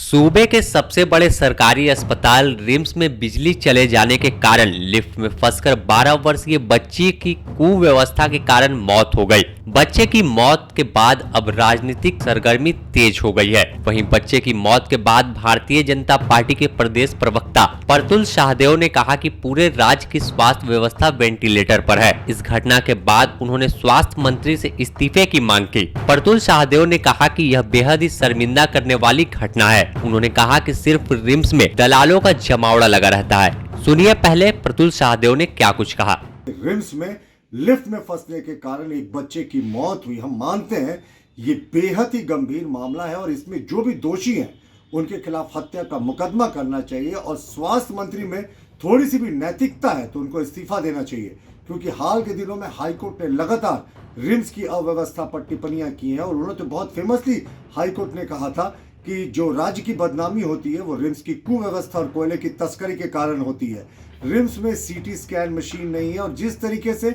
सूबे के सबसे बड़े सरकारी अस्पताल रिम्स में बिजली चले जाने के कारण लिफ्ट में फंसकर 12 वर्षीय बच्ची की कुव्यवस्था के कारण मौत हो गई। बच्चे की मौत के बाद अब राजनीतिक सरगर्मी तेज हो गई है। वहीं बच्चे की मौत के बाद भारतीय जनता पार्टी के प्रदेश प्रवक्ता प्रतुल शाहदेव ने कहा कि पूरे राज्य की स्वास्थ्य व्यवस्था वेंटिलेटर पर है। इस घटना के बाद उन्होंने स्वास्थ्य मंत्री से इस्तीफे की मांग की। प्रतुल शाहदेव ने कहा कि यह बेहद ही शर्मिंदा करने वाली घटना है। उन्होंने कहा कि सिर्फ रिम्स में दलालों का जमावड़ा लगा रहता है। सुनिए पहले प्रतुल शाहदेव ने क्या कुछ कहा। रिम्स में लिफ्ट में फंसने के कारण एक बच्चे की मौत हुई। हम मानते हैं ये बेहद ही गंभीर मामला है और इसमें जो भी दोषी हैं उनके खिलाफ हत्या का मुकदमा करना चाहिए और स्वास्थ्य मंत्री में थोड़ी सी भी नैतिकता है तो उनको इस्तीफा देना चाहिए, क्योंकि हाल के दिनों में हाईकोर्ट ने लगातार रिम्स की अव्यवस्था पर टिप्पणियां की हैं और उन्होंने तो बहुत फेमसली हाईकोर्ट ने कहा था कि जो राज्य की बदनामी होती है वो रिम्स की कुव्यवस्था और कोयले की तस्करी के कारण होती है। रिम्स में सीटी स्कैन मशीन नहीं है और जिस तरीके से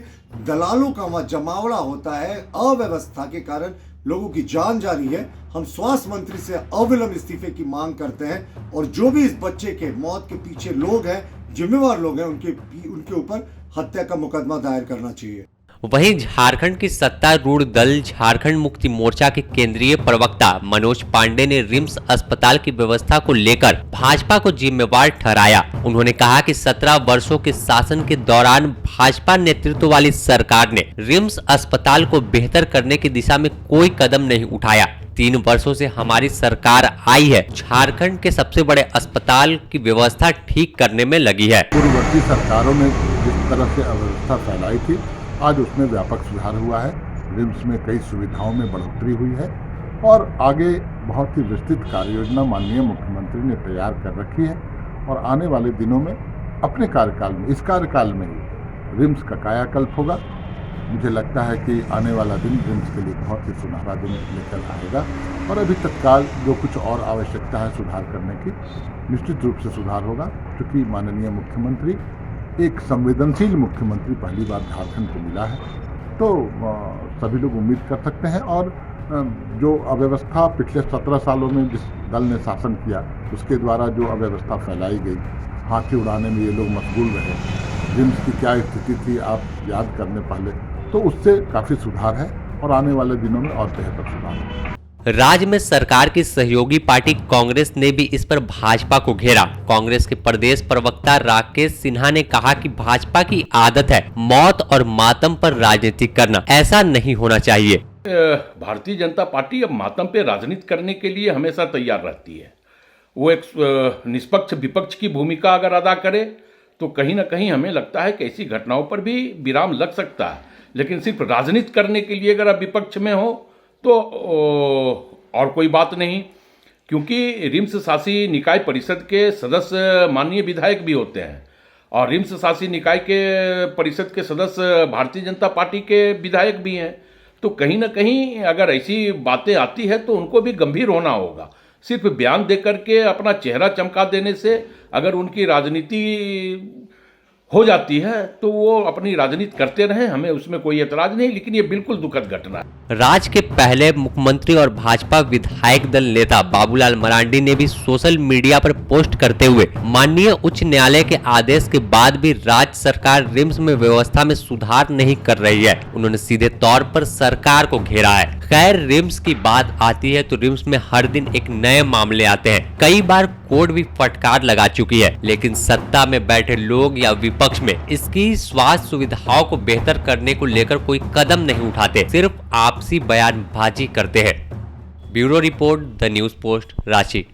दलालों का वहां जमावड़ा होता है, अव्यवस्था के कारण लोगों की जान जा रही है। हम स्वास्थ्य मंत्री से अविलंब इस्तीफे की मांग करते हैं और जो भी इस बच्चे के मौत के पीछे लोग हैं, जिम्मेवार लोग हैं, उनके ऊपर हत्या का मुकदमा दायर करना चाहिए। वहीं झारखंड की सत्तारूढ़ दल झारखंड मुक्ति मोर्चा के केंद्रीय प्रवक्ता मनोज पांडे ने रिम्स अस्पताल की व्यवस्था को लेकर भाजपा को जिम्मेवार ठहराया। उन्होंने कहा कि 17 वर्षों के शासन के दौरान भाजपा नेतृत्व वाली सरकार ने रिम्स अस्पताल को बेहतर करने की दिशा में कोई कदम नहीं उठाया। 3 वर्षों से हमारी सरकार आई है, झारखंड के सबसे बड़े अस्पताल की व्यवस्था ठीक करने में लगी है। पूर्ववर्ती सरकारों ने जिस तरह से अव्यवस्था फैलाई थी, आज उसमें व्यापक सुधार हुआ है। रिम्स में कई सुविधाओं में बढ़ोतरी हुई है और आगे बहुत ही विस्तृत कार्य योजना माननीय मुख्यमंत्री ने तैयार कर रखी है और आने वाले दिनों में अपने कार्यकाल में, इस कार्यकाल में ही रिम्स का कायाकल्प होगा। मुझे लगता है कि आने वाला दिन रिम्स के लिए बहुत ही सुनहरा दिन लेकर आएगा और अभी तत्काल जो कुछ और आवश्यकता है सुधार करने की, निश्चित रूप से सुधार होगा, क्योंकि माननीय मुख्यमंत्री एक संवेदनशील मुख्यमंत्री पहली बार झारखंड को मिला है, तो सभी लोग उम्मीद कर सकते हैं। और जो अव्यवस्था पिछले 17 सालों में जिस दल ने शासन किया उसके द्वारा जो अव्यवस्था फैलाई गई, हाथी उड़ाने में ये लोग मशगूल रहे, रिम्स की क्या स्थिति थी आप याद करने पहले, तो उससे काफ़ी सुधार है और आने वाले दिनों में और बेहतर सुधार है। राज्य में सरकार की सहयोगी पार्टी कांग्रेस ने भी इस पर भाजपा को घेरा। कांग्रेस के प्रदेश प्रवक्ता राकेश सिन्हा ने कहा कि भाजपा की आदत है मौत और मातम पर राजनीति करना, ऐसा नहीं होना चाहिए। भारतीय जनता पार्टी अब मातम पे राजनीति करने के लिए हमेशा तैयार रहती है। वो एक निष्पक्ष विपक्ष की भूमिका अगर अदा करे तो कहीं ना कहीं हमें लगता है कि ऐसी घटनाओं पर भी विराम लग सकता है, लेकिन सिर्फ राजनीति करने के लिए अगर आप विपक्ष में हो तो और कोई बात नहीं, क्योंकि रिम्स शासी निकाय परिषद के सदस्य माननीय विधायक भी होते हैं और रिम्स शासी निकाय के परिषद के सदस्य भारतीय जनता पार्टी के विधायक भी हैं। तो कहीं ना कहीं अगर ऐसी बातें आती है तो उनको भी गंभीर होना होगा। सिर्फ बयान दे करके अपना चेहरा चमका देने से अगर उनकी राजनीति हो जाती है तो वो अपनी राजनीति करते रहे, हमें उसमें कोई एतराज नहीं, लेकिन ये बिल्कुल दुखद घटना है। राज्य के पहले मुख्यमंत्री और भाजपा विधायक दल नेता बाबूलाल मरांडी ने भी सोशल मीडिया पर पोस्ट करते हुए माननीय उच्च न्यायालय के आदेश के बाद भी राज्य सरकार रिम्स में व्यवस्था में सुधार नहीं कर रही है। उन्होंने सीधे तौर पर सरकार को घेरा है। खैर, रिम्स की बात आती है तो रिम्स में हर दिन एक नए मामले आते हैं। कई बार कोर्ट भी फटकार लगा चुकी है, लेकिन सत्ता में बैठे लोग या विपक्ष में इसकी स्वास्थ्य सुविधाओं को बेहतर करने को लेकर कोई कदम नहीं उठाते, सिर्फ आपसी बयानबाजी करते हैं। Bureau report, the news post, Ranchi.